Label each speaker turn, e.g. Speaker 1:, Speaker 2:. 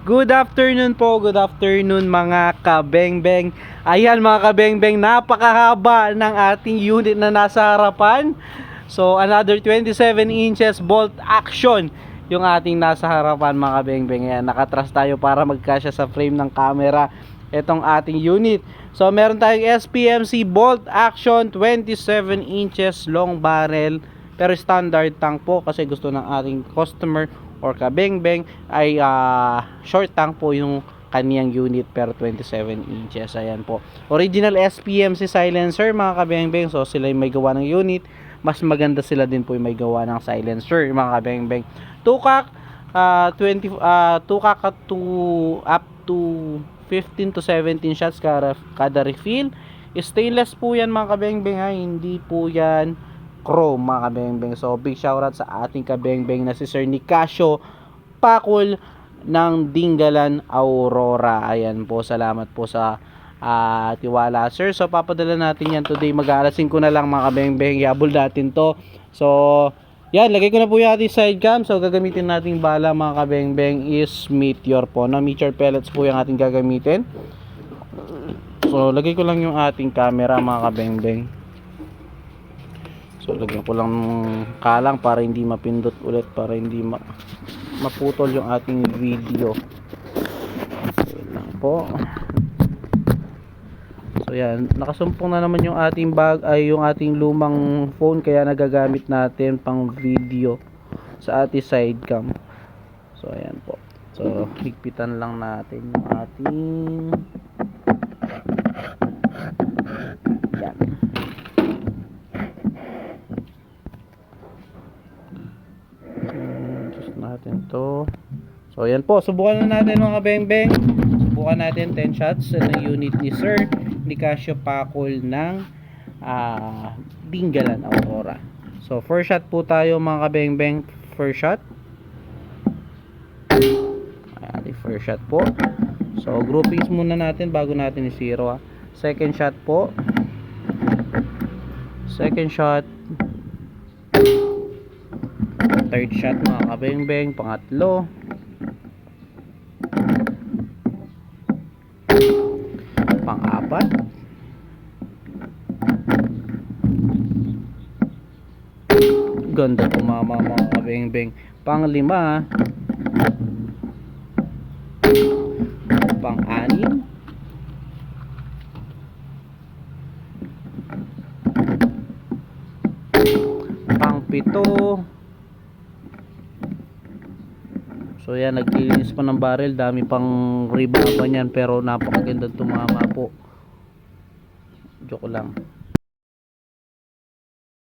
Speaker 1: Good afternoon po, good afternoon mga kabengbeng. Ayan mga kabengbeng, napakahaba ng ating unit na nasa harapan. So another 27 inches bolt action yung ating nasa harapan mga kabengbeng. Ayan, nakatras tayo para magkasya sa frame ng camera itong ating unit. So meron tayong SPMC bolt action 27 inches long barrel, pero standard tank po kasi gusto ng ating customer or kabengbeng ay short tank po yung kaniyang unit, pero 27 inches. Ayan po, original SPMC silencer mga kabengbeng. So sila yung may gawa ng unit, mas maganda sila din po yung may gawa ng silencer mga kabengbeng. Tukak 20 tukak to up to 15 to 17 shots kada refill. Stainless po yan mga kabengbeng, hindi po yan chrome mga kabengbeng. So big shoutout sa ating kabengbeng na si Sir Nicasio Pakul ng Dingalan, Aurora. Ayan po, salamat po sa tiwala sir. So papadala natin yan today, mag-aalas 5 na lang mga kabengbeng. Yabol natin to. So yan, lagay ko na po yung ating side cam. So gagamitin nating bala mga kabengbeng is Meteor po, na Meteor pellets po yung ating gagamitin. So lagay ko lang yung ating camera mga kabengbeng. So lagyan ko lang kalang para hindi mapindot ulit, para hindi maputol yung ating video. So lang po. So yan, nakasumpong na naman yung ating bag, ay yung ating lumang phone, kaya nagagamit natin pang video sa ating side cam. So ayan po. So higpitan lang natin yung ating yan. Natin to. So ayan po, subukan na natin mga bengbeng. Subukan natin 10 shots ng unit ni Sir Nicasio Pakul ng Dingalan, Aurora. So first shot po tayo mga bengbeng. First shot. Ayan, first shot po. So groupings muna natin bago natin i-zero. Second shot po. Second shot. Third shot mga kabengbeng, pangatlo, pang-apat, ganda po mga kabengbeng, pang-lima, pang-anim, pang-pito. So yan, naglilinis pa ng barrel, dami pang ribaba niyan, pero napakaganda tumama po. Joke lang.